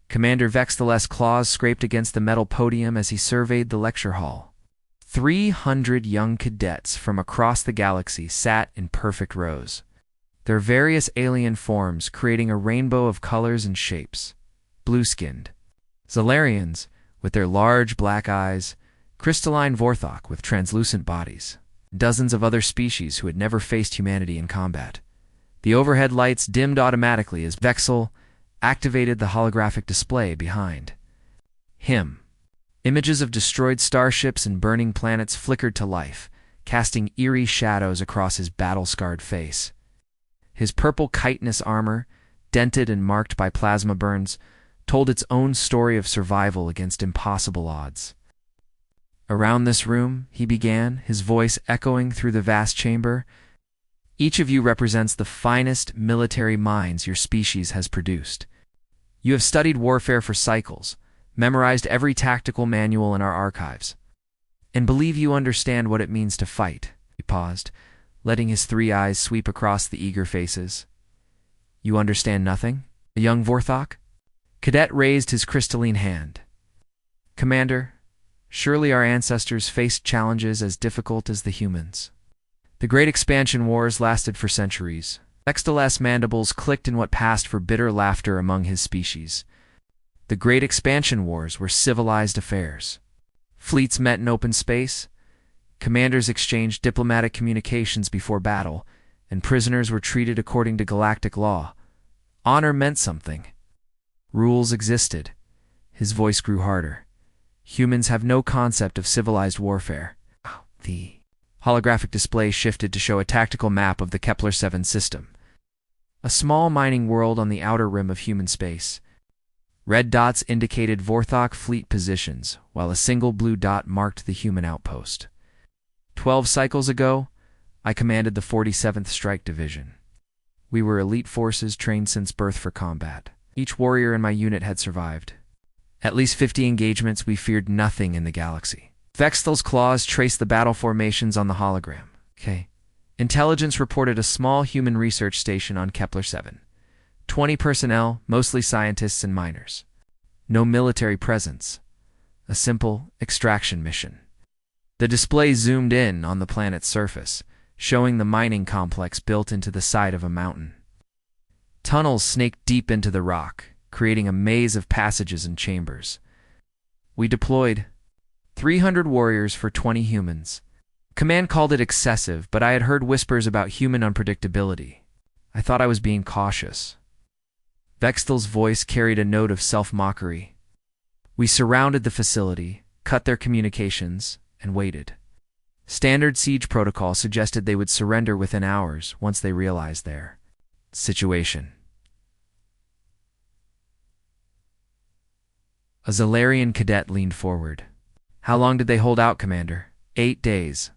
Commander Vexthal's claws scraped against the metal podium as he surveyed the lecture hall. 300 young cadets from across the galaxy sat in perfect rows, their various alien forms creating a rainbow of colors and shapes. Blue-skinned Zalarians, with their large black eyes, crystalline Vorthok with translucent bodies, dozens of other species who had never faced humanity in combat. The overhead lights dimmed automatically as Vexel activated the holographic display behind him. Images of destroyed starships and burning planets flickered to life, casting eerie shadows across his battle-scarred face. His purple chitinous armor, dented and marked by plasma burns, told its own story of survival against impossible odds. "Around this room," he began, his voice echoing through the vast chamber, "each of you represents the finest military minds your species has produced. You have studied warfare for cycles, memorized every tactical manual in our archives, and believe you understand what it means to fight." He paused, letting his 3 eyes sweep across the eager faces. "You understand nothing, a young Vorthok?" Cadet raised his crystalline hand. "Commander, surely our ancestors faced challenges as difficult as the humans. The Great Expansion Wars lasted for centuries." Vexthal's mandibles clicked in what passed for bitter laughter among his species. The Great Expansion Wars were civilized affairs. Fleets met in open space, commanders exchanged diplomatic communications before battle, and prisoners were treated according to galactic law. Honor meant something. Rules existed. His voice grew harder. Humans have no concept of civilized warfare. The holographic display shifted to show a tactical map of the Kepler-7 system, a small mining world on the outer rim of human space. Red dots indicated Vorthok fleet positions, while a single blue dot marked the human outpost. 12 cycles ago, I commanded the 47th Strike Division. We were elite forces trained since birth for combat. Each warrior in my unit had survived. At least 50 engagements, we feared nothing in the galaxy. Vexthal's claws traced the battle formations on the hologram. Okay. Intelligence reported a small human research station on Kepler-7. 20 personnel, mostly scientists and miners. No military presence. A simple extraction mission. The display zoomed in on the planet's surface, showing the mining complex built into the side of a mountain. Tunnels snaked deep into the rock, creating a maze of passages and chambers. We deployed 300 warriors for 20 humans. Command called it excessive, but I had heard whispers about human unpredictability. I thought I was being cautious. Vexthal's voice carried a note of self-mockery. We surrounded the facility, cut their communications, and waited. Standard siege protocol suggested they would surrender within hours once they realized their situation. A Zalarian cadet leaned forward. "How long did they hold out, Commander?" 8 days.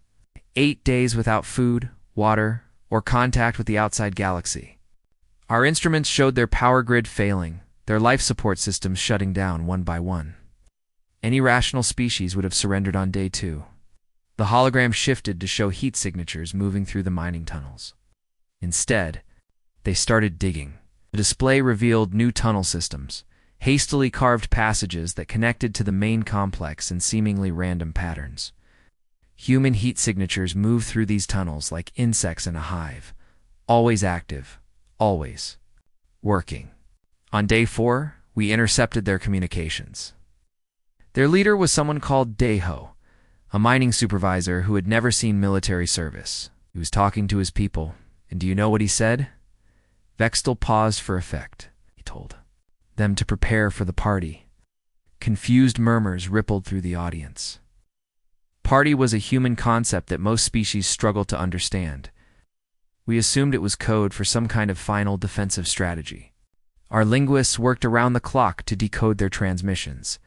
8 days without food, water, or contact with the outside galaxy. Our instruments showed their power grid failing, their life support systems shutting down one by one. Any rational species would have surrendered on day 2. The hologram shifted to show heat signatures moving through the mining tunnels. Instead, they started digging. The display revealed new tunnel systems, hastily carved passages that connected to the main complex in seemingly random patterns. Human heat signatures moved through these tunnels like insects in a hive, always active, always working. On day 4, we intercepted their communications. Their leader was someone called Deho, a mining supervisor who had never seen military service. He was talking to his people, and do you know what he said? Vextal paused for effect. He told them to prepare for the party. Confused murmurs rippled through the audience. Party was a human concept that most species struggle to understand. We assumed it was code for some kind of final defensive strategy. Our linguists worked around the clock to decode their transmissions.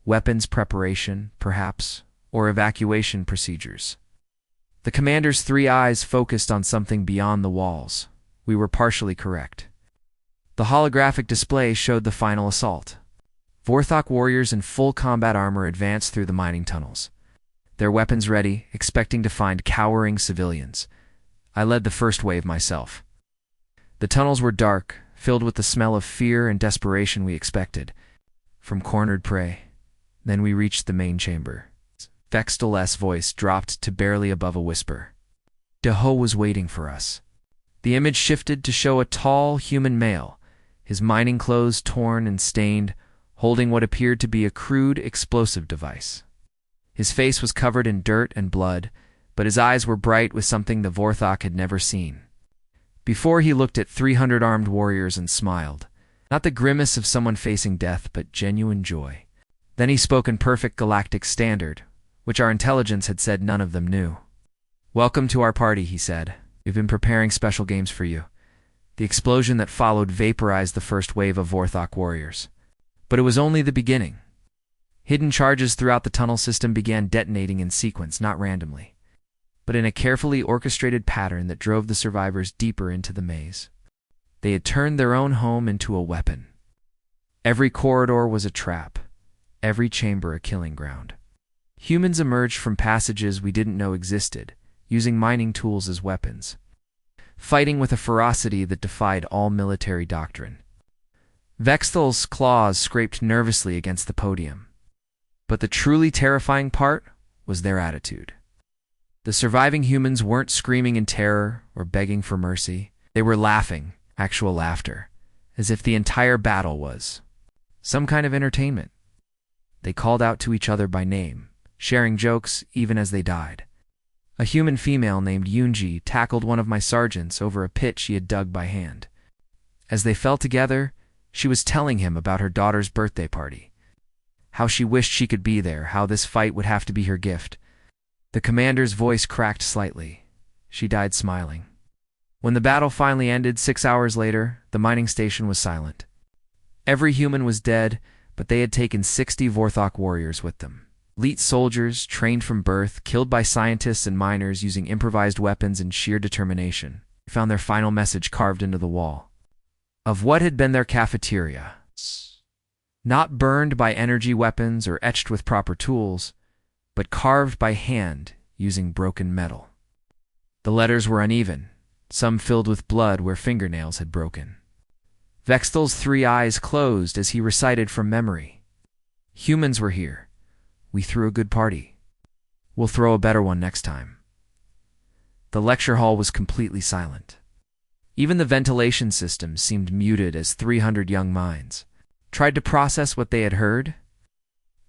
Weapons preparation, perhaps, or evacuation procedures. The commander's 3 eyes focused on something beyond the walls. We were partially correct. The holographic display showed the final assault. Vorthok warriors in full combat armor advanced through the mining tunnels, their weapons ready, expecting to find cowering civilians. I led the first wave myself. The tunnels were dark, filled with the smell of fear and desperation we expected. from cornered prey. Then we reached the main chamber. Vextel's voice dropped to barely above a whisper. Deho was waiting for us. The image shifted to show a tall, human male, his mining clothes torn and stained, holding what appeared to be a crude explosive device. His face was covered in dirt and blood, but his eyes were bright with something the Vorthok had never seen. Before he looked at 300 armed warriors and smiled, not the grimace of someone facing death, but genuine joy. Then he spoke in perfect galactic standard, which our intelligence had said none of them knew. Welcome to our party, he said. We've been preparing special games for you. The explosion that followed vaporized the first wave of Vorthok warriors. But it was only the beginning. Hidden charges throughout the tunnel system began detonating in sequence, not randomly, but in a carefully orchestrated pattern that drove the survivors deeper into the maze. They had turned their own home into a weapon. Every corridor was a trap, every chamber a killing ground. Humans emerged from passages we didn't know existed, using mining tools as weapons, fighting with a ferocity that defied all military doctrine. Vextel's claws scraped nervously against the podium. But the truly terrifying part was their attitude. The surviving humans weren't screaming in terror or begging for mercy. They were laughing, actual laughter, as if the entire battle was some kind of entertainment. They called out to each other by name, sharing jokes even as they died. A human female named Yunji tackled one of my sergeants over a pit she had dug by hand. As they fell together, she was telling him about her daughter's birthday party, how she wished she could be there, how this fight would have to be her gift. The commander's voice cracked slightly. She died smiling. When the battle finally ended 6 hours later, the mining station was silent. Every human was dead, but they had taken 60 Vorthok warriors with them. Elite soldiers, trained from birth, killed by scientists and miners using improvised weapons and sheer determination, found their final message carved into the wall of what had been their cafeteria. Not burned by energy weapons or etched with proper tools, but carved by hand using broken metal. The letters were uneven, some filled with blood where fingernails had broken. Vextel's 3 eyes closed as he recited from memory. Humans were here. We threw a good party. We'll throw a better one next time. The lecture hall was completely silent. Even the ventilation system seemed muted as 300 young minds tried to process what they had heard.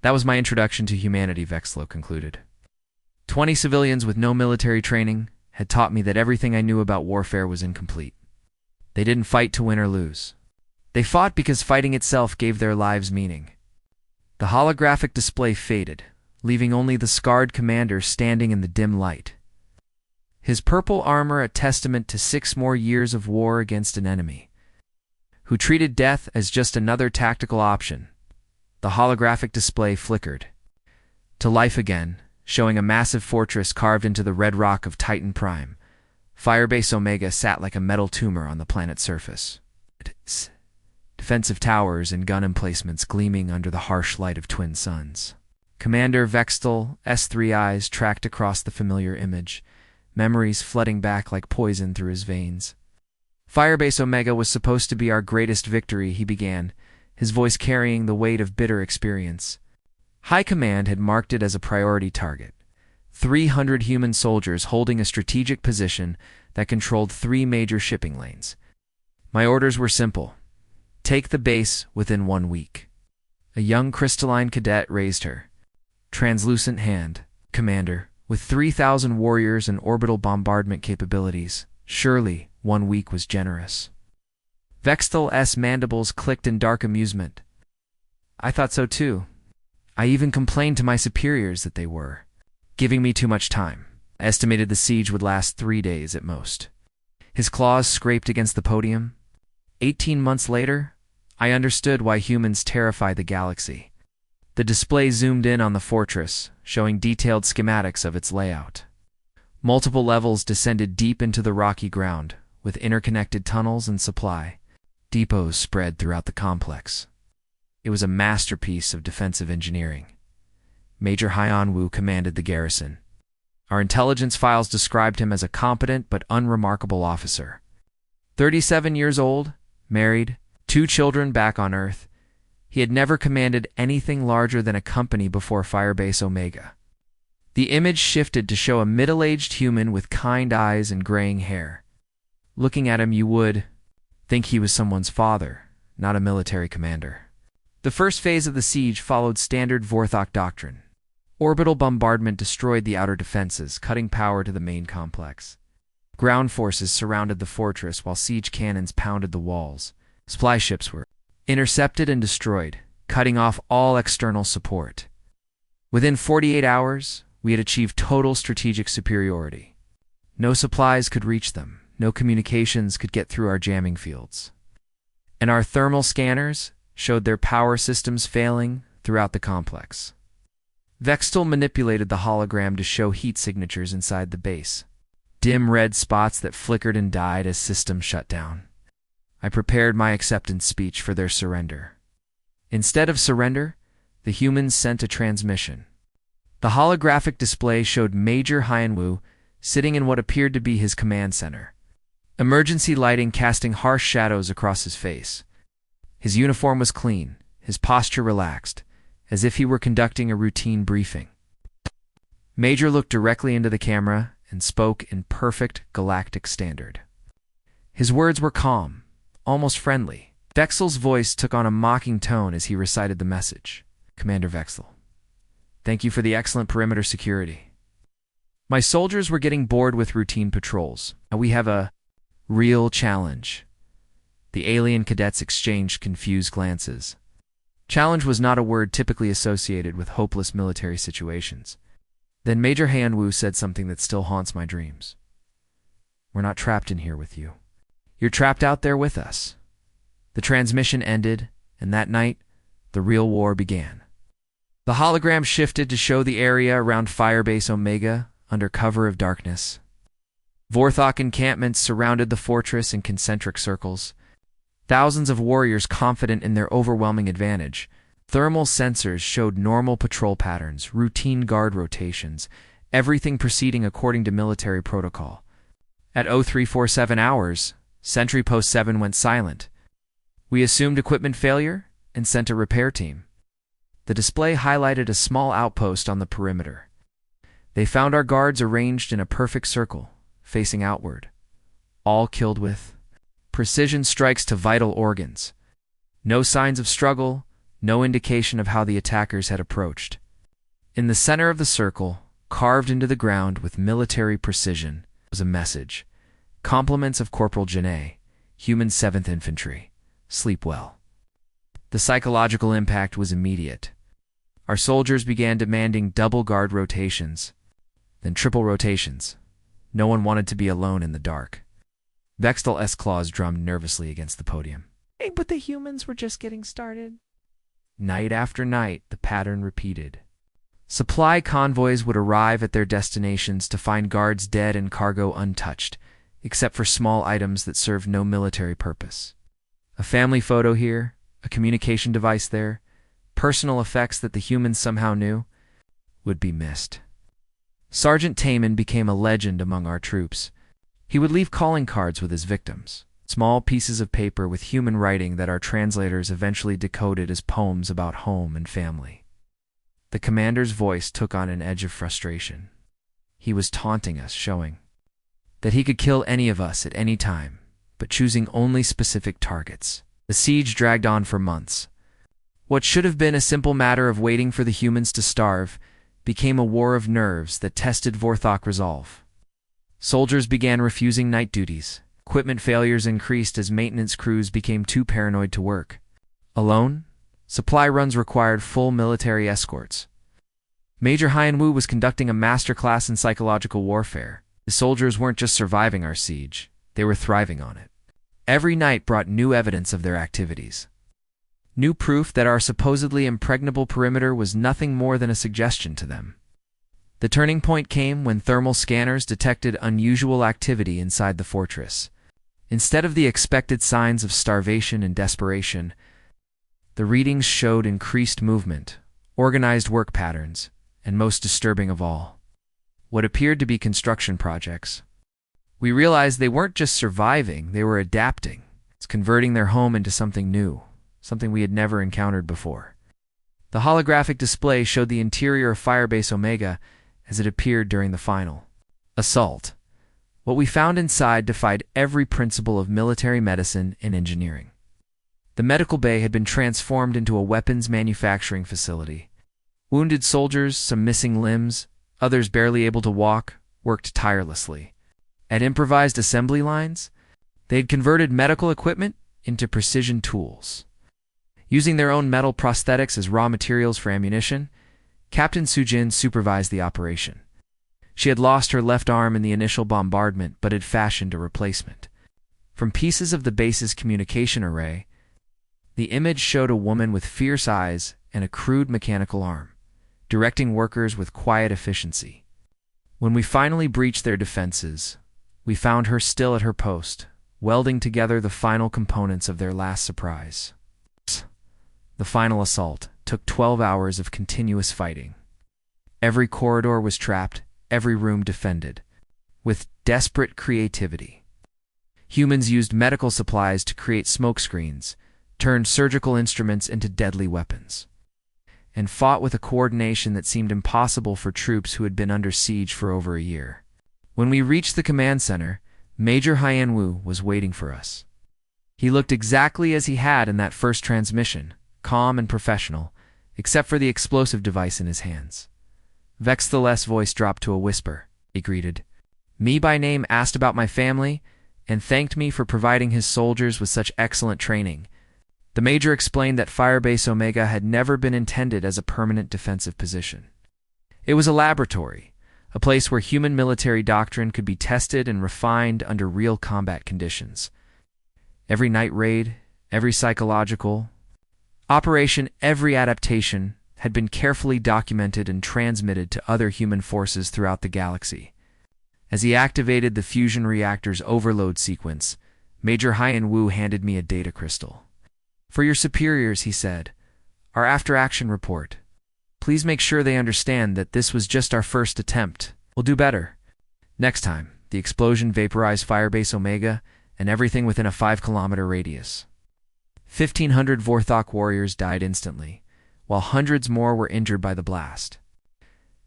That was my introduction to humanity, Vextel concluded. 20 civilians with no military training had taught me that everything I knew about warfare was incomplete. They didn't fight to win or lose. They fought because fighting itself gave their lives meaning. The holographic display faded, leaving only the scarred commander standing in the dim light. His purple armor a testament to 6 more years of war against an enemy, who treated death as just another tactical option. The holographic display flickered to life again, showing a massive fortress carved into the red rock of Titan Prime. Firebase Omega sat like a metal tumor on the planet's surface. Defensive towers and gun emplacements gleaming under the harsh light of twin suns. Commander Vextel's 3 eyes tracked across the familiar image, memories flooding back like poison through his veins. Firebase Omega was supposed to be our greatest victory, he began, his voice carrying the weight of bitter experience. High Command had marked it as a priority target. 300 human soldiers holding a strategic position that controlled 3 major shipping lanes. My orders were simple. Take the base within 1 week. A young crystalline cadet raised her translucent hand. Commander, with 3,000 warriors and orbital bombardment capabilities, surely 1 week was generous. Vextel's mandibles clicked in dark amusement. I thought so too. I even complained to my superiors that they were giving me too much time. I estimated the siege would last 3 days at most. His claws scraped against the podium. 18 months later, I understood why humans terrify the galaxy. The display zoomed in on the fortress, showing detailed schematics of its layout. Multiple levels descended deep into the rocky ground, with interconnected tunnels and supply depots spread throughout the complex. It was a masterpiece of defensive engineering. Major Haiyan Wu commanded the garrison. Our intelligence files described him as a competent but unremarkable officer. 37 years old, married, 2 children back on Earth, He had never commanded anything larger than a company before Firebase Omega. The image shifted to show a middle-aged human with kind eyes and graying hair. Looking at him, you would think he was someone's father, not a military commander. The first phase of the siege followed standard Vorthok doctrine. Orbital bombardment destroyed the outer defenses, cutting power to the main complex. Ground forces surrounded the fortress while siege cannons pounded the walls. Supply ships were intercepted and destroyed, cutting off all external support. Within 48 hours, we had achieved total strategic superiority. No supplies could reach them, no communications could get through our jamming fields. And our thermal scanners showed their power systems failing throughout the complex. Vextel manipulated the hologram to show heat signatures inside the base, dim red spots that flickered and died as systems shut down. I prepared my acceptance speech for their surrender. Instead of surrender, the humans sent a transmission. The holographic display showed Major Hyanwu sitting in what appeared to be his command center, emergency lighting casting harsh shadows across his face. His uniform was clean, his posture relaxed, as if he were conducting a routine briefing. Major looked directly into the camera and spoke in perfect galactic standard. His words were calm, almost friendly. Vexel's voice took on a mocking tone as he recited the message. Commander Vexel, thank you for the excellent perimeter security. My soldiers were getting bored with routine patrols. Now we have a real challenge. The alien cadets exchanged confused glances. Challenge was not a word typically associated with hopeless military situations. Then Major Hanwu said something that still haunts my dreams. We're not trapped in here with you. You're trapped out there with us. The transmission ended, and that night, the real war began. The hologram shifted to show the area around Firebase Omega under cover of darkness. Vorthok encampments surrounded the fortress in concentric circles. Thousands of warriors confident in their overwhelming advantage. Thermal sensors showed normal patrol patterns, routine guard rotations, everything proceeding according to military protocol. At 0347 hours, Sentry Post 7 went silent. We assumed equipment failure and sent a repair team. The display highlighted a small outpost on the perimeter. They found our guards arranged in a perfect circle, facing outward, all killed with precision strikes to vital organs. No signs of struggle, no indication of how the attackers had approached. In the center of the circle, carved into the ground with military precision, was a message. Compliments of Corporal Janae, Human 7th Infantry. Sleep well. The psychological impact was immediate. Our soldiers began demanding double guard rotations, then triple rotations. No one wanted to be alone in the dark. Vextel's claws drummed nervously against the podium. Hey, but the humans were just getting started. Night after night, the pattern repeated. Supply convoys would arrive at their destinations to find guards dead and cargo untouched, except for small items that served no military purpose. A family photo here, a communication device there, personal effects that the humans somehow knew, would be missed. Sergeant Taman became a legend among our troops. He would leave calling cards with his victims, small pieces of paper with human writing that our translators eventually decoded as poems about home and family. The commander's voice took on an edge of frustration. He was taunting us, showing that he could kill any of us at any time, but choosing only specific targets. The siege dragged on for months. What should have been a simple matter of waiting for the humans to starve became a war of nerves that tested Vorthok resolve. Soldiers began refusing night duties. Equipment failures increased as maintenance crews became too paranoid to work. Alone, supply runs required full military escorts. Major Hyanwu was conducting a masterclass in psychological warfare. The soldiers weren't just surviving our siege, they were thriving on it. Every night brought new evidence of their activities. New proof that our supposedly impregnable perimeter was nothing more than a suggestion to them. The turning point came when thermal scanners detected unusual activity inside the fortress. Instead of the expected signs of starvation and desperation, the readings showed increased movement, organized work patterns, and most disturbing of all, what appeared to be construction projects. We realized they weren't just surviving, they were adapting. It's converting their home into something new, something we had never encountered before. The holographic display showed the interior of Firebase Omega as it appeared during the final assault. What we found inside defied every principle of military medicine and engineering. The medical bay had been transformed into a weapons manufacturing facility. Wounded soldiers, some missing limbs, others barely able to walk, worked tirelessly. At improvised assembly lines, they had converted medical equipment into precision tools. Using their own metal prosthetics as raw materials for ammunition, Captain Sujin supervised the operation. She had lost her left arm in the initial bombardment, but had fashioned a replacement. From pieces of the base's communication array, the image showed a woman with fierce eyes and a crude mechanical arm, directing workers with quiet efficiency. When we finally breached their defenses, we found her still at her post, welding together the final components of their last surprise. The final assault took 12 hours of continuous fighting. Every corridor was trapped, every room defended, with desperate creativity. Humans used medical supplies to create smokescreens, turned surgical instruments into deadly weapons, and fought with a coordination that seemed impossible for troops who had been under siege for over a year. When we reached the command center, Major Haiyan Wu was waiting for us. He looked exactly as he had in that first transmission, calm and professional, except for the explosive device in his hands. Vexthal's voice dropped to a whisper. He greeted me by name, asked about my family, and thanked me for providing his soldiers with such excellent training. The Major explained that Firebase Omega had never been intended as a permanent defensive position. It was a laboratory, a place where human military doctrine could be tested and refined under real combat conditions. Every night raid, every psychological operation, every adaptation had been carefully documented and transmitted to other human forces throughout the galaxy. As he activated the fusion reactor's overload sequence, Major Haiyan Wu handed me a data crystal. "For your superiors," he said, "our after-action report. Please make sure they understand that this was just our first attempt. We'll do better. Next time, the explosion vaporized Firebase Omega and everything within a 5-kilometer radius. 1,500 Vorthok warriors died instantly, while hundreds more were injured by the blast.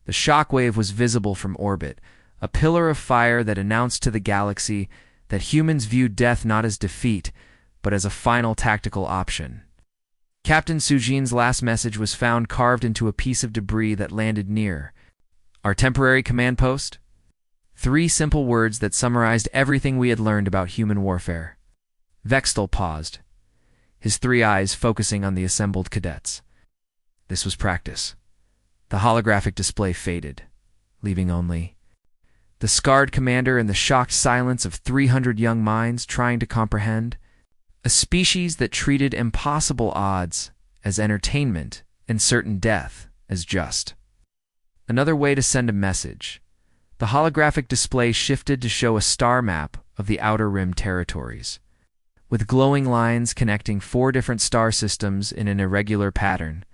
The shockwave was visible from orbit, a pillar of fire that announced to the galaxy that humans viewed death not as defeat, but as a final tactical option. Captain Sujin's last message was found carved into a piece of debris that landed near our temporary command post. 3 simple words that summarized everything we had learned about human warfare. Vextal paused, his 3 eyes focusing on the assembled cadets. This was practice. The holographic display faded, leaving only the scarred commander and the shocked silence of 300 young minds trying to comprehend a species that treated impossible odds as entertainment and certain death as just. Another way to send a message. The holographic display shifted to show a star map of the Outer Rim territories, with glowing lines connecting 4 different star systems in an irregular pattern.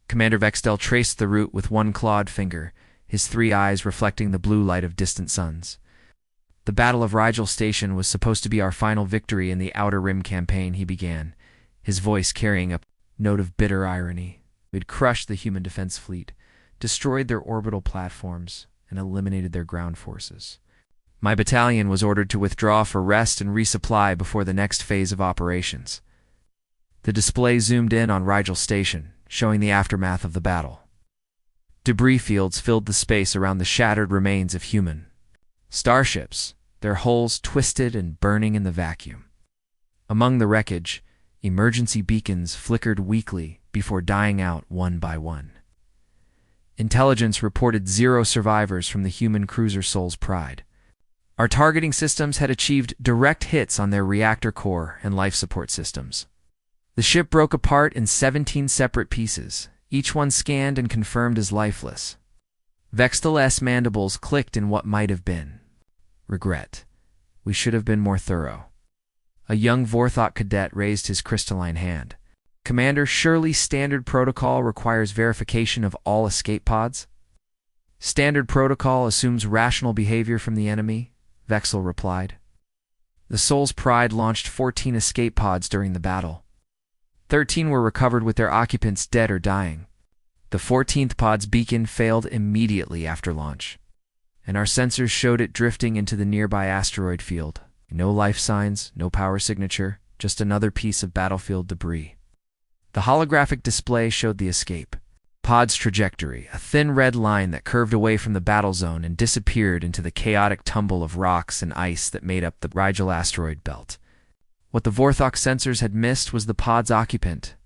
Commander Vextel traced the route with one clawed finger, his 3 eyes reflecting the blue light of distant suns. The Battle of Rigel Station was supposed to be our final victory in the Outer Rim campaign, he began, his voice carrying a note of bitter irony. We'd crushed the human defense fleet, destroyed their orbital platforms, and eliminated their ground forces. My battalion was ordered to withdraw for rest and resupply before the next phase of operations. The display zoomed in on Rigel Station, showing the aftermath of the battle. Debris fields filled the space around the shattered remains of human starships, their hulls twisted and burning in the vacuum. Among the wreckage, emergency beacons flickered weakly before dying out one by one. Intelligence reported 0 survivors from the human cruiser Soul's Pride. Our targeting systems had achieved direct hits on their reactor core and life support systems. The ship broke apart in 17 separate pieces, each one scanned and confirmed as lifeless. Vextel's mandibles clicked in what might have been regret. We should have been more thorough. A young Vorthok cadet raised his crystalline hand. Commander, surely standard protocol requires verification of all escape pods? Standard protocol assumes rational behavior from the enemy, Vexel replied. The Soul's Pride launched 14 escape pods during the battle. 13 were recovered with their occupants dead or dying. The 14th pod's beacon failed immediately after launch, and our sensors showed it drifting into the nearby asteroid field. No life signs, no power signature, just another piece of battlefield debris. The holographic display showed the escape pod's trajectory, a thin red line that curved away from the battle zone and disappeared into the chaotic tumble of rocks and ice that made up the Rigel asteroid belt. What the Vorthok sensors had missed was the pod's occupant,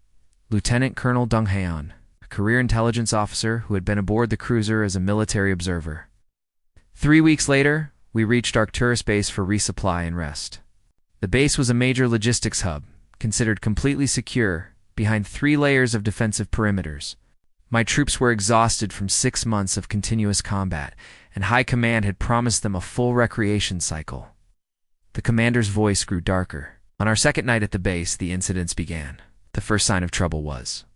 Lieutenant Colonel Dong Haeon, a career intelligence officer who had been aboard the cruiser as a military observer. 3 weeks later, we reached Arcturus base for resupply and rest. The base was a major logistics hub, considered completely secure, behind 3 layers of defensive perimeters. My troops were exhausted from 6 months of continuous combat, and High Command had promised them a full recreation cycle. The commander's voice grew darker. On our second night at the base, the incidents began. The first sign of trouble was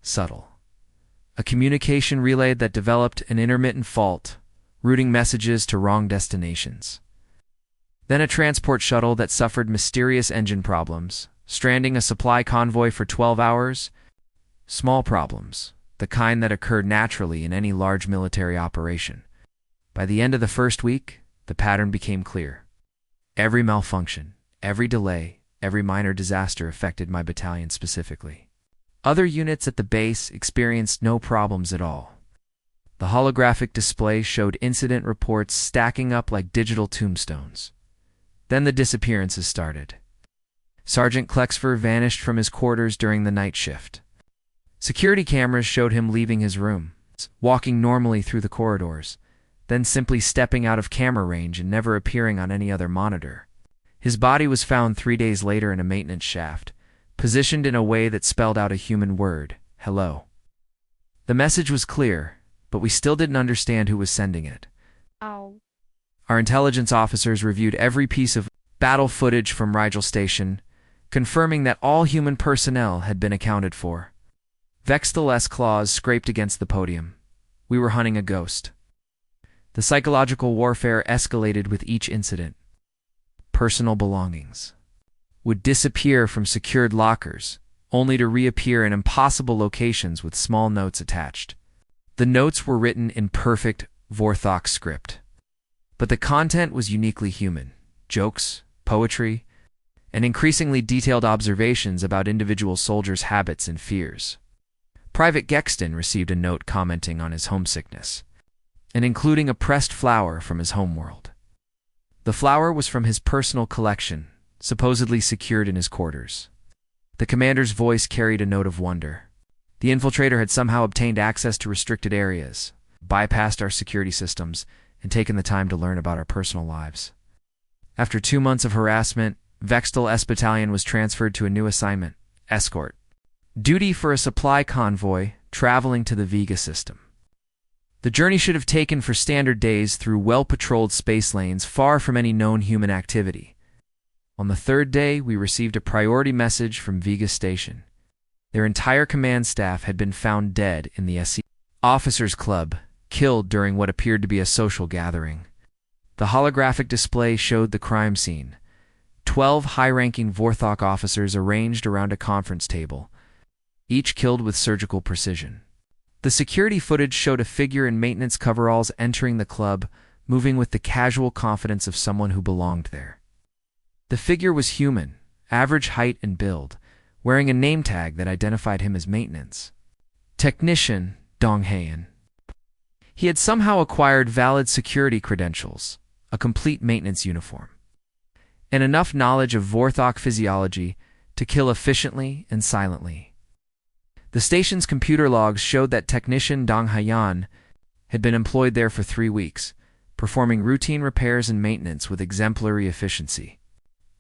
subtle. A communication relay that developed an intermittent fault, routing messages to wrong destinations. Then a transport shuttle that suffered mysterious engine problems, stranding a supply convoy for 12 hours. Small problems, the kind that occurred naturally in any large military operation. By the end of the first week, the pattern became clear. Every malfunction, every delay, every minor disaster affected my battalion specifically. Other units at the base experienced no problems at all. The holographic display showed incident reports stacking up like digital tombstones. Then the disappearances started. Sergeant Klexfer vanished from his quarters during the night shift. Security cameras showed him leaving his room, walking normally through the corridors, then simply stepping out of camera range and never appearing on any other monitor. His body was found 3 days later in a maintenance shaft, positioned in a way that spelled out a human word, hello. The message was clear, but we still didn't understand who was sending it. Ow. Our intelligence officers reviewed every piece of battle footage from Rigel Station, confirming that all human personnel had been accounted for. Vextel's claws scraped against the podium. We were hunting a ghost. The psychological warfare escalated with each incident. Personal belongings would disappear from secured lockers, only to reappear in impossible locations with small notes attached. The notes were written in perfect Vorthok script, but the content was uniquely human. Jokes, poetry, and increasingly detailed observations about individual soldiers' habits and fears. Private Gexton received a note commenting on his homesickness, and including a pressed flower from his homeworld. The flower was from his personal collection, supposedly secured in his quarters. The commander's voice carried a note of wonder. The infiltrator had somehow obtained access to restricted areas, bypassed our security systems, and taken the time to learn about our personal lives. After 2 months of harassment, Vextel S Battalion was transferred to a new assignment, escort. Duty for a supply convoy traveling to the Vega system. The journey should have taken for standard days through well-patrolled space lanes far from any known human activity. On the 3rd day, we received a priority message from Vega Station. Their entire command staff had been found dead in the SC Officers Club, killed during what appeared to be a social gathering. The holographic display showed the crime scene. 12 high-ranking Vorthok officers arranged around a conference table, each killed with surgical precision. The security footage showed a figure in maintenance coveralls entering the club, moving with the casual confidence of someone who belonged there. The figure was human, average height and build, wearing a name tag that identified him as maintenance. Technician Dong Haeon. He had somehow acquired valid security credentials, a complete maintenance uniform, and enough knowledge of Vorthok physiology to kill efficiently and silently. The station's computer logs showed that Technician Dong Haeon had been employed there for 3 weeks, performing routine repairs and maintenance with exemplary efficiency.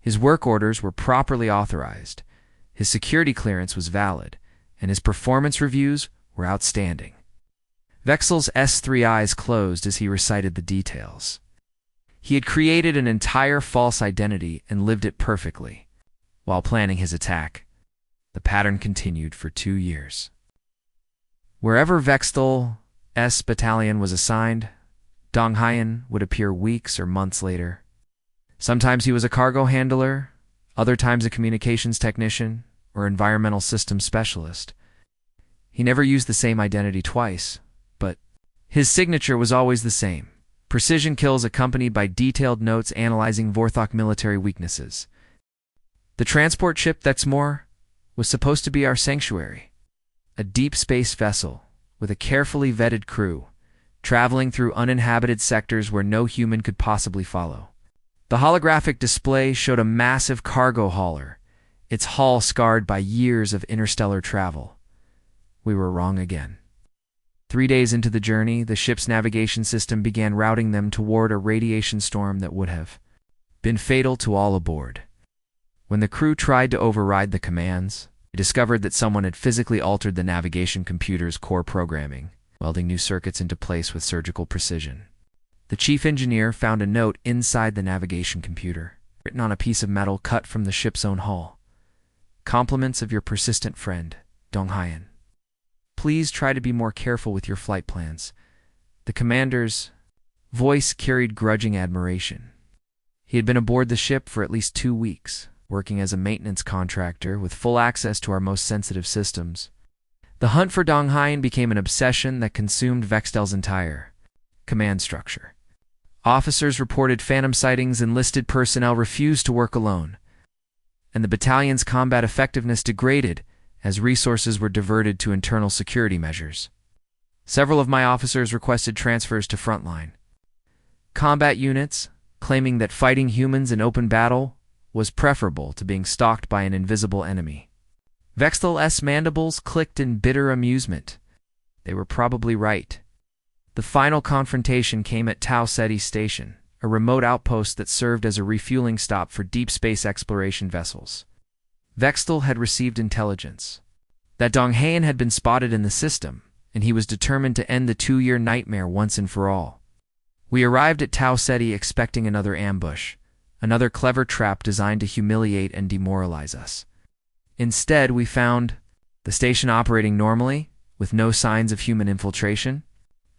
His work orders were properly authorized, his security clearance was valid, and his performance reviews were outstanding. Vexel's S3 eyes closed as he recited the details. He had created an entire false identity and lived it perfectly. While planning his attack, the pattern continued for 2 years. Wherever Vextel S Battalion was assigned, Dong Haeon would appear weeks or months later. Sometimes he was a cargo handler, other times a communications technician, or environmental systems specialist. He never used the same identity twice, but his signature was always the same: precision kills accompanied by detailed notes analyzing Vorthok military weaknesses. The transport ship, that's more, was supposed to be our sanctuary. A deep space vessel with a carefully vetted crew, traveling through uninhabited sectors where no human could possibly follow. The holographic display showed a massive cargo hauler, its hull scarred by years of interstellar travel. We were wrong again. 3 days into the journey, the ship's navigation system began routing them toward a radiation storm that would have been fatal to all aboard. When the crew tried to override the commands, they discovered that someone had physically altered the navigation computer's core programming, welding new circuits into place with surgical precision. The chief engineer found a note inside the navigation computer, written on a piece of metal cut from the ship's own hull. "Compliments of your persistent friend, Dong Hyen. Please try to be more careful with your flight plans." The commander's voice carried grudging admiration. He had been aboard the ship for at least 2 weeks, working as a maintenance contractor with full access to our most sensitive systems. The hunt for Dong Hyen became an obsession that consumed Vextel's entire command structure. Officers reported phantom sightings, enlisted personnel refused to work alone, and the battalion's combat effectiveness degraded as resources were diverted to internal security measures. Several of my officers requested transfers to frontline combat units, claiming that fighting humans in open battle was preferable to being stalked by an invisible enemy. Vextel's mandibles clicked in bitter amusement. They were probably right. The final confrontation came at Tau Ceti Station, a remote outpost that served as a refueling stop for deep space exploration vessels. Vextel had received intelligence that Dong Hyen had been spotted in the system, and he was determined to end the 2-year nightmare once and for all. We arrived at Tau Ceti expecting another ambush, another clever trap designed to humiliate and demoralize us. Instead, we found the station operating normally, with no signs of human infiltration.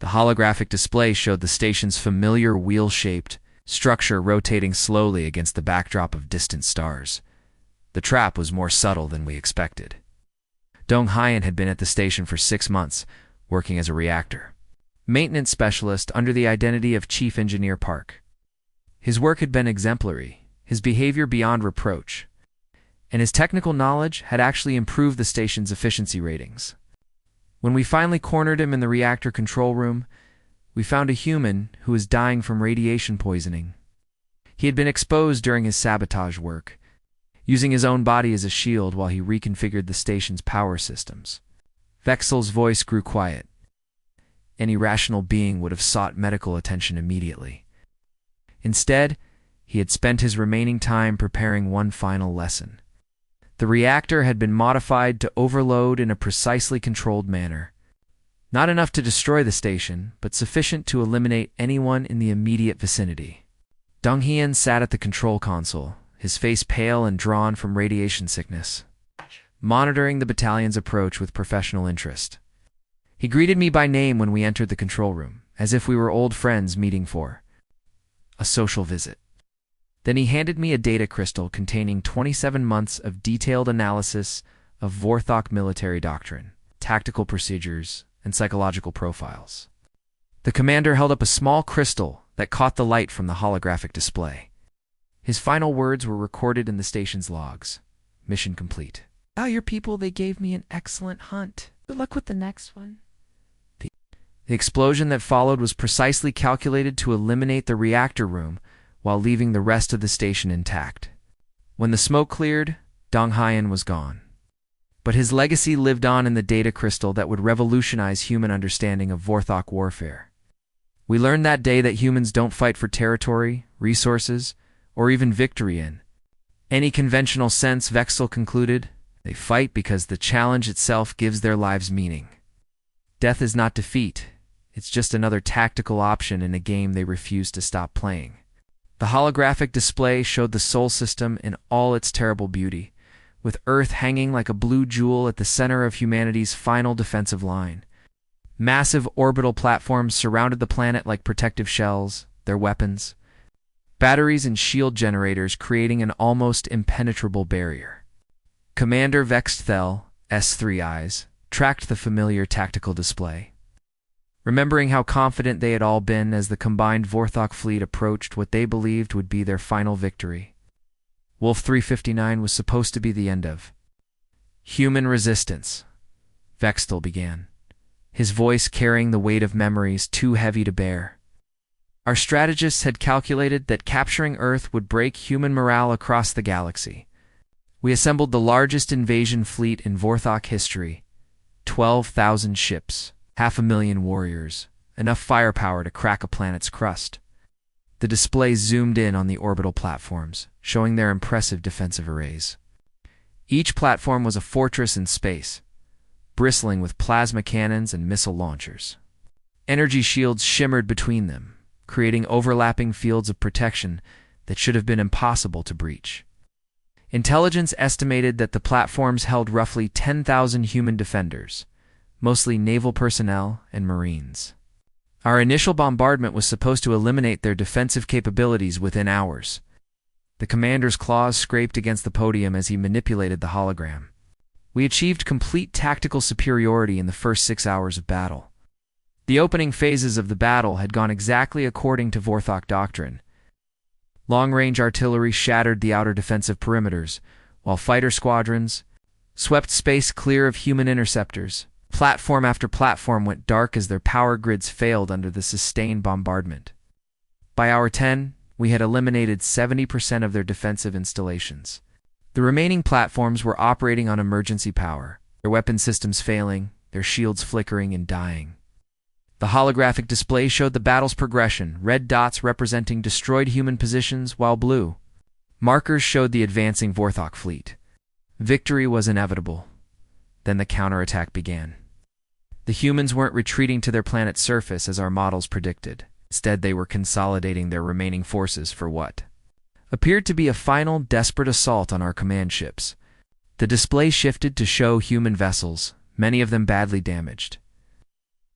The holographic display showed the station's familiar wheel-shaped structure rotating slowly against the backdrop of distant stars. The trap was more subtle than we expected. Dong Hyen had been at the station for 6 months, working as a reactor maintenance specialist under the identity of Chief Engineer Park. His work had been exemplary, his behavior beyond reproach, and his technical knowledge had actually improved the station's efficiency ratings. When we finally cornered him in the reactor control room, we found a human who was dying from radiation poisoning. He had been exposed during his sabotage work, using his own body as a shield while he reconfigured the station's power systems. Vextel's voice grew quiet. Any rational being would have sought medical attention immediately. Instead, he had spent his remaining time preparing one final lesson. The reactor had been modified to overload in a precisely controlled manner. Not enough to destroy the station, but sufficient to eliminate anyone in the immediate vicinity. Dong Hyen sat at the control console, his face pale and drawn from radiation sickness, monitoring the battalion's approach with professional interest. He greeted me by name when we entered the control room, as if we were old friends meeting for a social visit. Then he handed me a data crystal containing 27 months of detailed analysis of Vorthok military doctrine, tactical procedures, and psychological profiles. The commander held up a small crystal that caught the light from the holographic display. His final words were recorded in the station's logs. Mission complete. "Tell your people they gave me an excellent hunt. Good luck with the next one." The explosion that followed was precisely calculated to eliminate the reactor room while leaving the rest of the station intact. When the smoke cleared, Dong Hyen was gone. But his legacy lived on in the data crystal that would revolutionize human understanding of Vorthok warfare. We learned that day that humans don't fight for territory, resources, or even victory in any conventional sense, Vextel concluded. They fight because the challenge itself gives their lives meaning. Death is not defeat. It's just another tactical option in a game they refuse to stop playing. The holographic display showed the Sol system in all its terrible beauty, with Earth hanging like a blue jewel at the center of humanity's final defensive line. Massive orbital platforms surrounded the planet like protective shells, their weapons, batteries and shield generators creating an almost impenetrable barrier. Commander Vexthel, S3 Eyes, tracked the familiar tactical display. Remembering how confident they had all been as the combined Vorthok fleet approached what they believed would be their final victory. Wolf 359 was supposed to be the end of human resistance, Vexthel began, his voice carrying the weight of memories too heavy to bear. Our strategists had calculated that capturing Earth would break human morale across the galaxy. We assembled the largest invasion fleet in Vorthok history, 12,000 ships, 500,000 warriors, enough firepower to crack a planet's crust. The display zoomed in on the orbital platforms, showing their impressive defensive arrays. Each platform was a fortress in space, bristling with plasma cannons and missile launchers. Energy shields shimmered between them, creating overlapping fields of protection that should have been impossible to breach. Intelligence estimated that the platforms held roughly 10,000 human defenders, mostly naval personnel and marines. Our initial bombardment was supposed to eliminate their defensive capabilities within hours. The commander's claws scraped against the podium as he manipulated the hologram. We achieved complete tactical superiority in the first 6 hours of battle. The opening phases of the battle had gone exactly according to Vorthok doctrine. Long-range artillery shattered the outer defensive perimeters, while fighter squadrons swept space clear of human interceptors. Platform after platform went dark as their power grids failed under the sustained bombardment. By hour 10, we had eliminated 70% of their defensive installations. The remaining platforms were operating on emergency power, their weapon systems failing, their shields flickering and dying. The holographic display showed the battle's progression, red dots representing destroyed human positions, while blue markers showed the advancing Vorthok fleet. Victory was inevitable. Then the counterattack began. The humans weren't retreating to their planet's surface as our models predicted. Instead, they were consolidating their remaining forces for what appeared to be a final, desperate assault on our command ships. The display shifted to show human vessels, many of them badly damaged,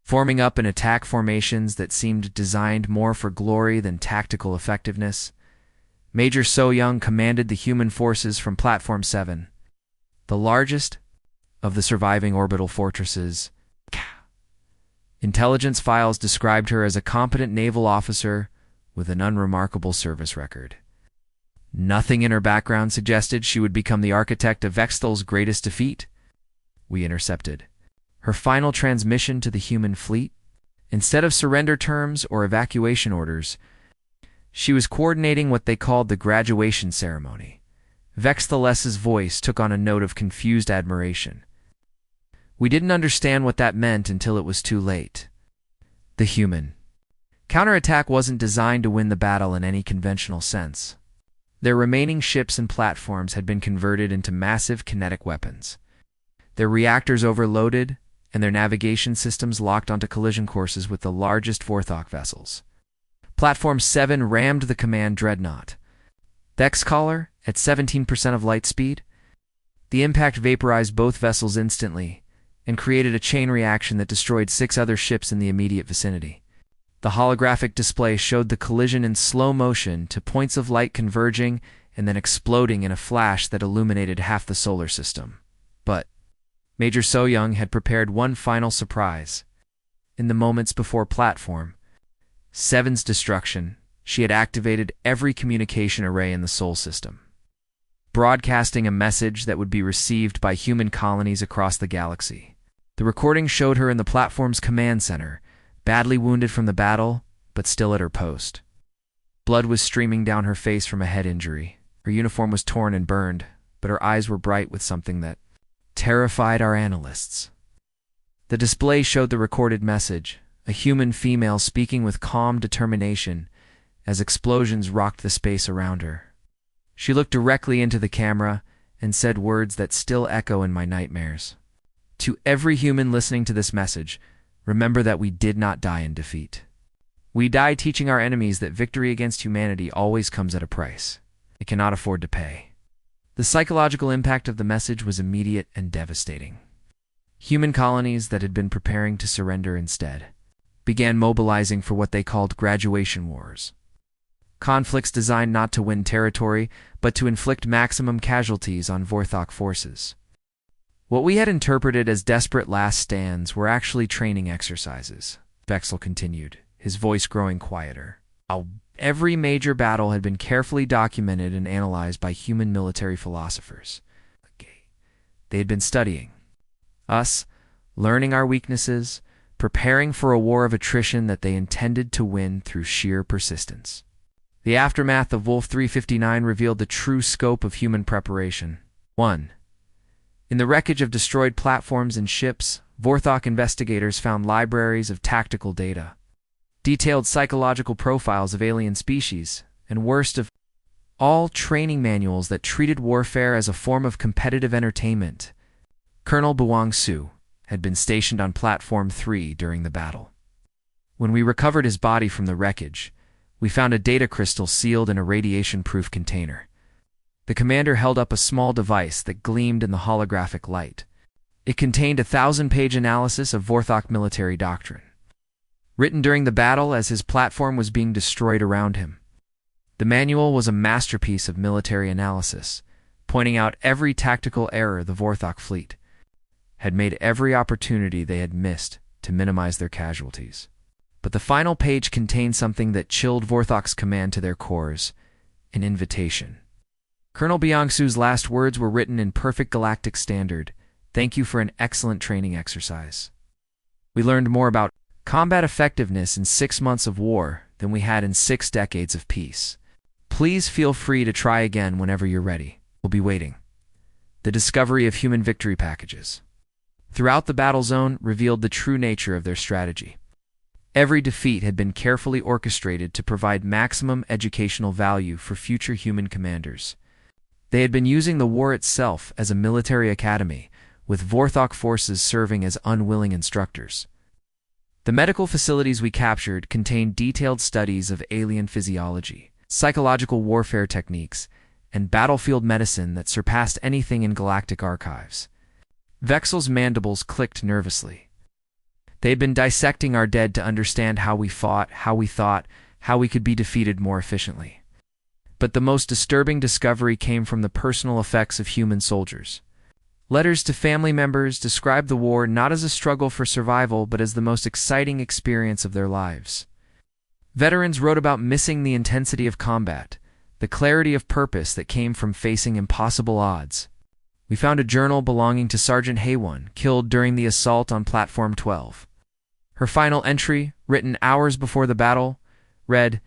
forming up in attack formations that seemed designed more for glory than tactical effectiveness. Major So-Young commanded the human forces from Platform 7, the largest of the surviving orbital fortresses. Intelligence files described her as a competent naval officer with an unremarkable service record. Nothing in her background suggested she would become the architect of Vexthel's greatest defeat. We intercepted her final transmission to the human fleet. Instead of surrender terms or evacuation orders, she was coordinating what they called the graduation ceremony. Vexthel's voice took on a note of confused admiration. We didn't understand what that meant until it was too late. The human counterattack wasn't designed to win the battle in any conventional sense. Their remaining ships and platforms had been converted into massive kinetic weapons. Their reactors overloaded, and their navigation systems locked onto collision courses with the largest Vorthok vessels. Platform 7 rammed the command dreadnought. Vexcaller, at 17% of light speed. The impact vaporized both vessels instantly and created a chain reaction that destroyed 6 other ships in the immediate vicinity. The holographic display showed the collision in slow motion to points of light converging and then exploding in a flash that illuminated half the solar system. But Major So-Young had prepared one final surprise. In the moments before Platform 7's destruction, she had activated every communication array in the Sol system, broadcasting a message that would be received by human colonies across the galaxy. The recording showed her in the platform's command center, badly wounded from the battle, but still at her post. Blood was streaming down her face from a head injury. Her uniform was torn and burned, but her eyes were bright with something that terrified our analysts. The display showed the recorded message, a human female speaking with calm determination as explosions rocked the space around her. She looked directly into the camera and said words that still echo in my nightmares. To every human listening to this message, remember that we did not die in defeat. We died teaching our enemies that victory against humanity always comes at a price it cannot afford to pay. The psychological impact of the message was immediate and devastating. Human colonies that had been preparing to surrender instead began mobilizing for what they called graduation wars. conflicts designed not to win territory, but to inflict maximum casualties on Vorthok forces. What we had interpreted as desperate last stands were actually training exercises, Vexel continued, his voice growing quieter. Every major battle had been carefully documented and analyzed by human military philosophers. They had been studying us, learning our weaknesses, preparing for a war of attrition that they intended to win through sheer persistence. The aftermath of Wolf 359 revealed the true scope of human preparation. 1. In the wreckage of destroyed platforms and ships, Vorthok investigators found libraries of tactical data, detailed psychological profiles of alien species, and worst of all, training manuals that treated warfare as a form of competitive entertainment. Colonel Buang Su had been stationed on Platform 3 during the battle. When we recovered his body from the wreckage, we found a data crystal sealed in a radiation-proof container. The commander held up a small device that gleamed in the holographic light. It contained a 1,000-page analysis of Vorthok military doctrine, written during the battle as his platform was being destroyed around him. The manual was a masterpiece of military analysis, pointing out every tactical error the Vorthok fleet had made, every opportunity they had missed to minimize their casualties. But the final page contained something that chilled Vorthok's command to their cores, an invitation. Colonel Byung-Su's last words were written in perfect galactic standard. Thank you for an excellent training exercise. We learned more about combat effectiveness in 6 months of war than we had in 6 decades of peace. Please feel free to try again whenever you're ready. We'll be waiting. The discovery of human victory packages throughout the battle zone revealed the true nature of their strategy. Every defeat had been carefully orchestrated to provide maximum educational value for future human commanders. They had been using the war itself as a military academy, with Vorthok forces serving as unwilling instructors. The medical facilities we captured contained detailed studies of alien physiology, psychological warfare techniques, and battlefield medicine that surpassed anything in galactic archives. Vexel's mandibles clicked nervously. They had been dissecting our dead to understand how we fought, how we thought, how we could be defeated more efficiently. But the most disturbing discovery came from the personal effects of human soldiers. Letters to family members described the war not as a struggle for survival, but as the most exciting experience of their lives. Veterans wrote about missing the intensity of combat, the clarity of purpose that came from facing impossible odds. We found a journal belonging to Sergeant Haywon, killed during the assault on Platform 12. Her final entry, written hours before the battle, read,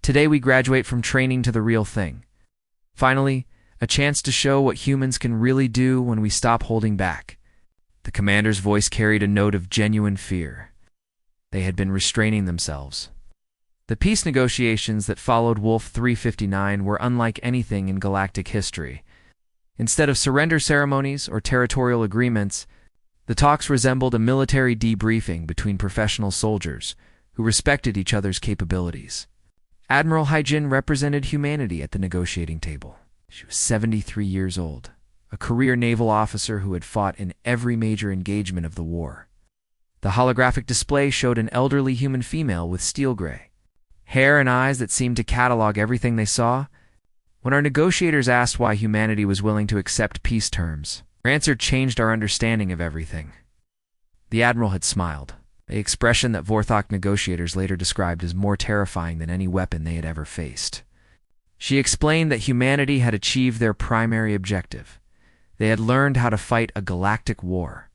"Today we graduate from training to the real thing. Finally, a chance to show what humans can really do when we stop holding back." The commander's voice carried a note of genuine fear. They had been restraining themselves. The peace negotiations that followed Wolf 359 were unlike anything in galactic history. Instead of surrender ceremonies or territorial agreements, the talks resembled a military debriefing between professional soldiers who respected each other's capabilities. Admiral Haijin represented humanity at the negotiating table. She was 73 years old, a career naval officer who had fought in every major engagement of the war. The holographic display showed an elderly human female with steel gray hair and eyes that seemed to catalog everything they saw. When our negotiators asked why humanity was willing to accept peace terms, her answer changed our understanding of everything. The Admiral had smiled, an expression that Vorthok negotiators later described as more terrifying than any weapon they had ever faced. She explained that humanity had achieved their primary objective. They had learned how to fight a galactic war,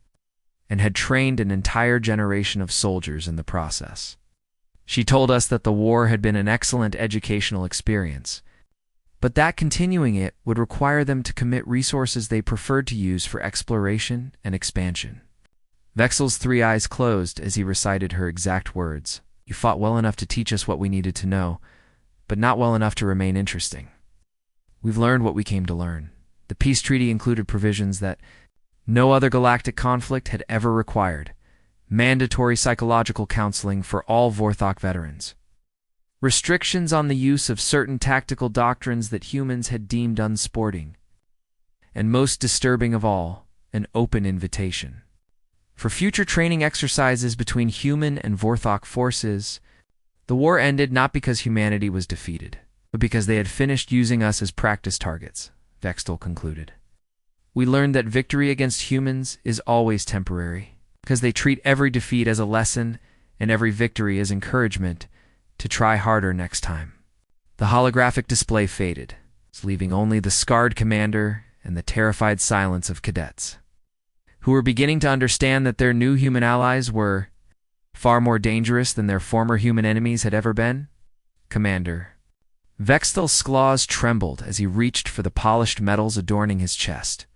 and had trained an entire generation of soldiers in the process. She told us that the war had been an excellent educational experience, but that continuing it would require them to commit resources they preferred to use for exploration and expansion. Vexel's 3 eyes closed as he recited her exact words. "You fought well enough to teach us what we needed to know, but not well enough to remain interesting. We've learned what we came to learn." The peace treaty included provisions that no other galactic conflict had ever required: mandatory psychological counseling for all Vorthok veterans, restrictions on the use of certain tactical doctrines that humans had deemed unsporting, and most disturbing of all, an open invitation for future training exercises between human and Vorthok forces. The war ended not because humanity was defeated, but because they had finished using us as practice targets, Vextal concluded. We learned that victory against humans is always temporary, because they treat every defeat as a lesson and every victory as encouragement to try harder next time. The holographic display faded, leaving only the scarred commander and the terrified silence of cadets, who were beginning to understand that their new human allies were far more dangerous than their former human enemies had ever been. Commander. Vextal's claws trembled as he reached for the polished medals adorning his chest.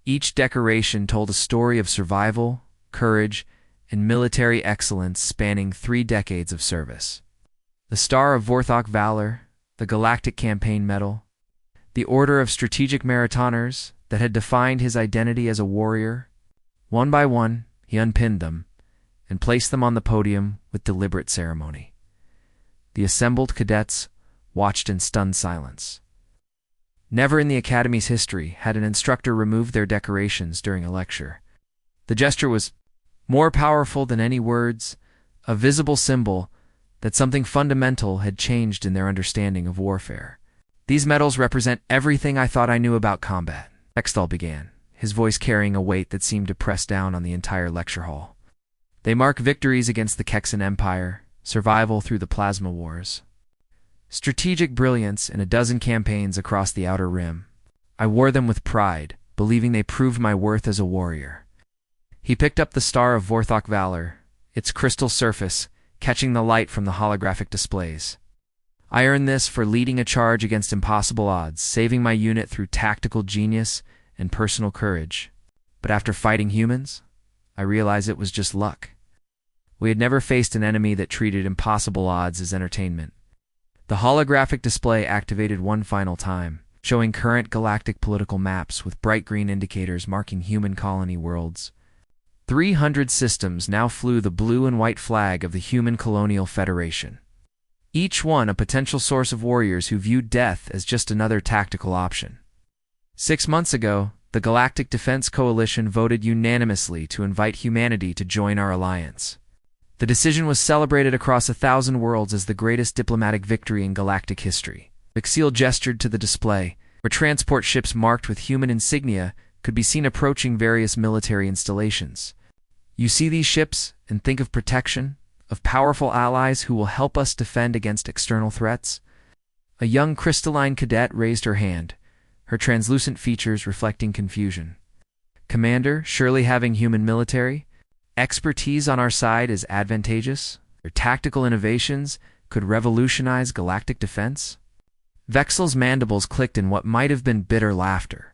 Each decoration told a story of survival, courage, and military excellence spanning 3 decades of service. The Star of Vorthok Valor, the Galactic Campaign Medal, the Order of Strategic Marathoners that had defined his identity as a warrior. One by one, he unpinned them and placed them on the podium with deliberate ceremony. The assembled cadets watched in stunned silence. Never in the Academy's history had an instructor removed their decorations during a lecture. The gesture was more powerful than any words, a visible symbol that something fundamental had changed in their understanding of warfare. These medals represent everything I thought I knew about combat, Vextal began, his voice carrying a weight that seemed to press down on the entire lecture hall. They mark victories against the Kexan Empire, survival through the Plasma Wars, strategic brilliance in a dozen campaigns across the Outer Rim. I wore them with pride, believing they proved my worth as a warrior. He picked up the Star of Vorthok Valor, its crystal surface catching the light from the holographic displays. I earned this for leading a charge against impossible odds, saving my unit through tactical genius and personal courage. But after fighting humans, I realized it was just luck. We had never faced an enemy that treated impossible odds as entertainment. The holographic display activated one final time, showing current galactic political maps with bright green indicators marking human colony worlds. 300 systems now flew the blue and white flag of the Human Colonial Federation, each one a potential source of warriors who viewed death as just another tactical option. 6 months ago, the Galactic Defense Coalition voted unanimously to invite humanity to join our alliance. The decision was celebrated across 1,000 worlds as the greatest diplomatic victory in galactic history. Vextal gestured to the display, where transport ships marked with human insignia could be seen approaching various military installations. You see these ships and think of protection, of powerful allies who will help us defend against external threats? A young crystalline cadet raised her hand, her translucent features reflecting confusion. Commander, surely having human military expertise on our side is advantageous? Their tactical innovations could revolutionize galactic defense? Vextal's mandibles clicked in what might have been bitter laughter.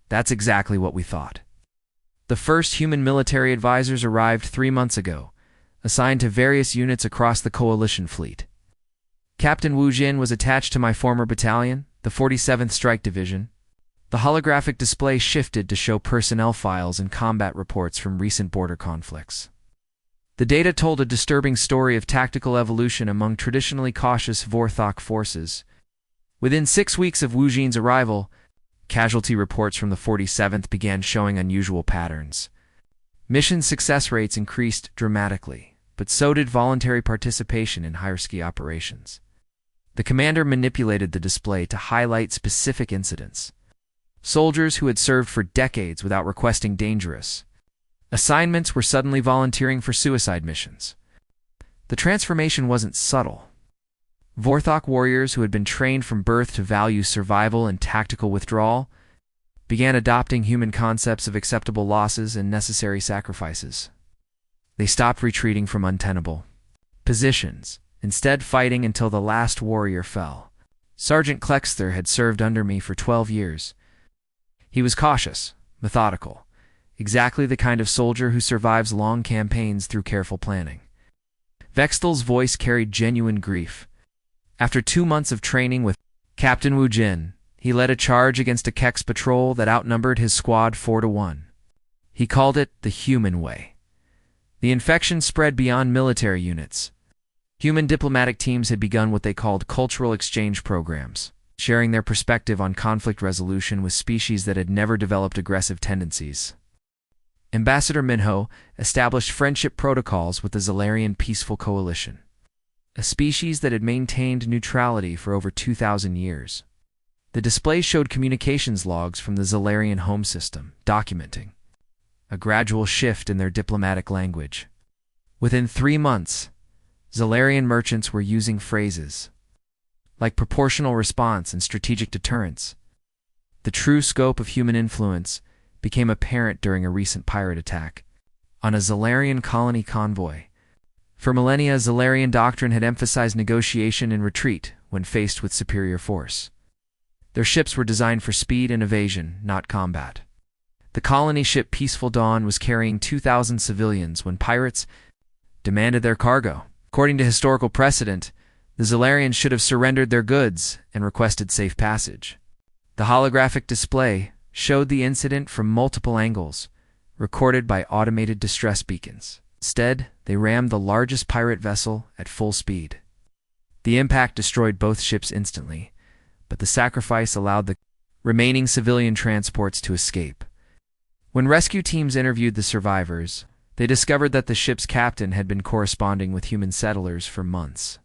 That's exactly what we thought. The first human military advisors arrived 3 months ago, assigned to various units across the Coalition fleet. Captain Wu Jin was attached to my former battalion, the 47th Strike Division. The holographic display shifted to show personnel files and combat reports from recent border conflicts. The data told a disturbing story of tactical evolution among traditionally cautious Vorthok forces. Within 6 weeks of Wu Jin's arrival, casualty reports from the 47th began showing unusual patterns. Mission success rates increased dramatically, but so did voluntary participation in higher-ski operations. The commander manipulated the display to highlight specific incidents. Soldiers who had served for decades without requesting dangerous assignments were suddenly volunteering for suicide missions. The transformation wasn't subtle. Vorthok warriors who had been trained from birth to value survival and tactical withdrawal began adopting human concepts of acceptable losses and necessary sacrifices. They stopped retreating from untenable positions, instead fighting until the last warrior fell. Sergeant Klexter had served under me for 12 years. He was cautious, methodical, exactly the kind of soldier who survives long campaigns through careful planning. Vextal's voice carried genuine grief. After 2 months of training with Captain Wu Jin, he led a charge against a Kex patrol that outnumbered his squad 4-1. He called it the human way. The infection spread beyond military units. Human diplomatic teams had begun what they called cultural exchange programs, sharing their perspective on conflict resolution with species that had never developed aggressive tendencies. Ambassador Minho established friendship protocols with the Zalarian Peaceful Coalition. a species that had maintained neutrality for over 2,000 years. The display showed communications logs from the Zalarian home system, documenting a gradual shift in their diplomatic language. Within 3 months, Zalarian merchants were using phrases like proportional response and strategic deterrence. The true scope of human influence became apparent during a recent pirate attack on a Zalarian colony convoy. For millennia, Zalarian doctrine had emphasized negotiation and retreat when faced with superior force. Their ships were designed for speed and evasion, not combat. The colony ship Peaceful Dawn was carrying 2,000 civilians when pirates demanded their cargo. According to historical precedent, the Zalarians should have surrendered their goods and requested safe passage. The holographic display showed the incident from multiple angles, recorded by automated distress beacons. Instead, they rammed the largest pirate vessel at full speed. The impact destroyed both ships instantly, but the sacrifice allowed the remaining civilian transports to escape. When rescue teams interviewed the survivors, they discovered that the ship's captain had been corresponding with human settlers for months.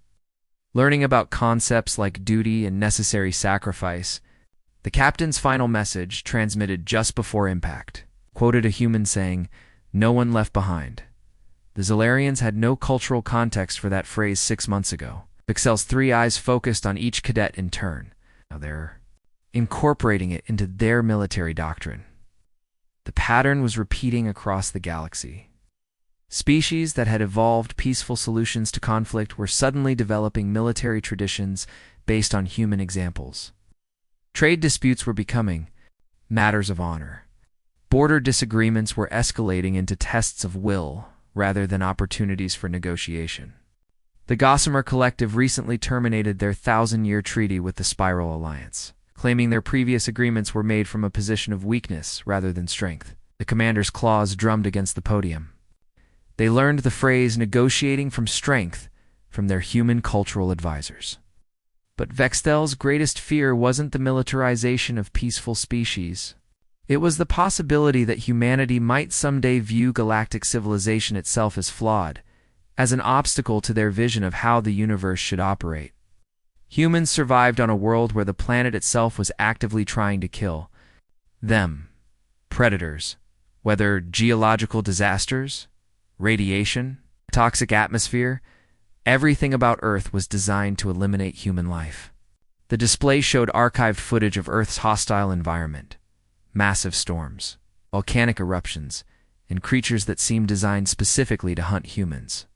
Learning about concepts like duty and necessary sacrifice, the captain's final message, transmitted just before impact, quoted a human saying, "No one left behind." The Zalarians had no cultural context for that phrase 6 months ago. Pixel's 3 eyes focused on each cadet in turn. Now they're incorporating it into their military doctrine. The pattern was repeating across the galaxy. Species that had evolved peaceful solutions to conflict were suddenly developing military traditions based on human examples. Trade disputes were becoming matters of honor. Border disagreements were escalating into tests of will rather than opportunities for negotiation. The Gossamer Collective recently terminated their 1,000-year treaty with the Spiral Alliance, claiming their previous agreements were made from a position of weakness rather than strength. The commander's claws drummed against the podium. They learned the phrase negotiating from strength from their human cultural advisors. But Vextel's greatest fear wasn't the militarization of peaceful species. It was the possibility that humanity might someday view galactic civilization itself as flawed, as an obstacle to their vision of how the universe should operate. Humans survived on a world where the planet itself was actively trying to kill them. Predators, whether geological disasters, radiation, toxic atmosphere, everything about Earth was designed to eliminate human life. The display showed archived footage of Earth's hostile environment, massive storms, volcanic eruptions, and creatures that seemed designed specifically to hunt humans.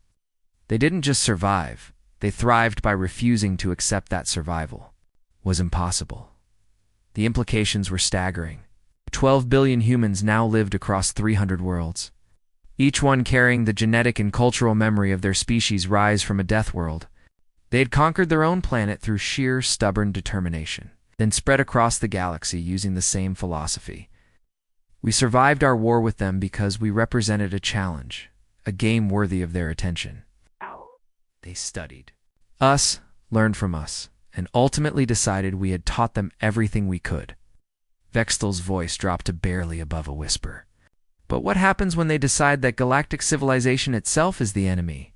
They didn't just survive, they thrived by refusing to accept that survival was impossible. The implications were staggering. 12 billion humans now lived across 300 worlds, each one carrying the genetic and cultural memory of their species' rise from a death world. They had conquered their own planet through sheer, stubborn determination, then spread across the galaxy using the same philosophy. We survived our war with them because we represented a challenge, a game worthy of their attention. They studied us, learned from us, and ultimately decided we had taught them everything we could. Vextel's voice dropped to barely above a whisper. But what happens when they decide that galactic civilization itself is the enemy?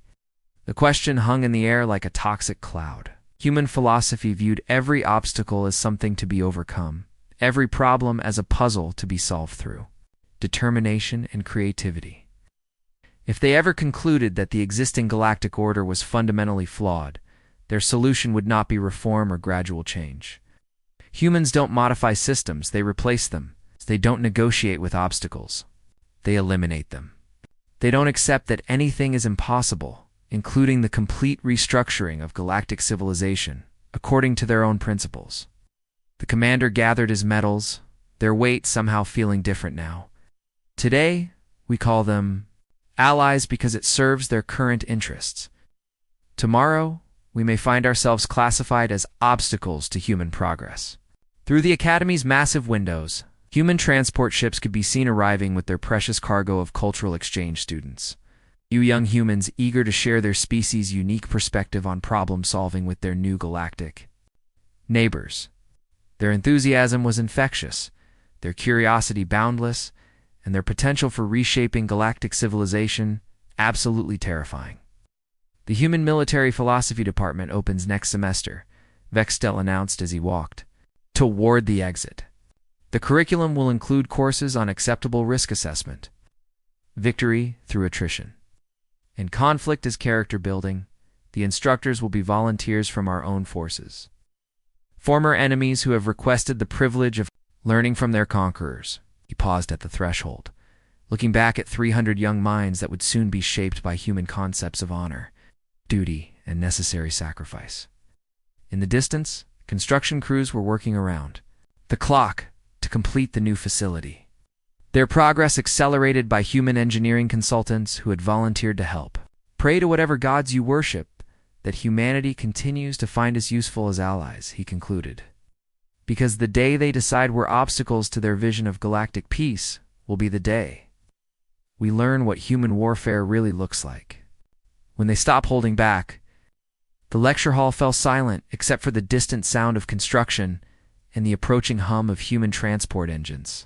The question hung in the air like a toxic cloud. Human philosophy viewed every obstacle as something to be overcome, every problem as a puzzle to be solved through determination and creativity. If they ever concluded that the existing galactic order was fundamentally flawed, their solution would not be reform or gradual change. Humans don't modify systems, they replace them. They don't negotiate with obstacles, they eliminate them. They don't accept that anything is impossible, including the complete restructuring of galactic civilization, according to their own principles. The commander gathered his medals, their weight somehow feeling different now. Today, we call them allies because it serves their current interests. Tomorrow, we may find ourselves classified as obstacles to human progress. Through the Academy's massive windows, human transport ships could be seen arriving with their precious cargo of cultural exchange students. You young humans eager to share their species' unique perspective on problem-solving with their new galactic neighbors. Their enthusiasm was infectious, their curiosity boundless, and their potential for reshaping galactic civilization absolutely terrifying. The Human Military Philosophy Department opens next semester, Vextel announced as he walked toward the exit. The curriculum will include courses on acceptable risk assessment, victory through attrition, and conflict as character building. The instructors will be volunteers from our own forces, former enemies who have requested the privilege of learning from their conquerors. He paused at the threshold, looking back at 300 young minds that would soon be shaped by human concepts of honor, duty, and necessary sacrifice. In the distance, construction crews were working around the clock to complete the new facility, their progress accelerated by human engineering consultants who had volunteered to help. Pray to whatever gods you worship that humanity continues to find us useful as allies, he concluded. Because the day they decide we're obstacles to their vision of galactic peace will be the day we learn what human warfare really looks like. When they stopped holding back, the lecture hall fell silent except for the distant sound of construction and the approaching hum of human transport engines.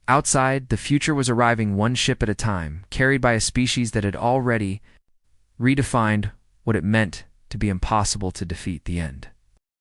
Outside, the future was arriving one ship at a time, carried by a species that had already redefined what it meant to be impossible to defeat. The end.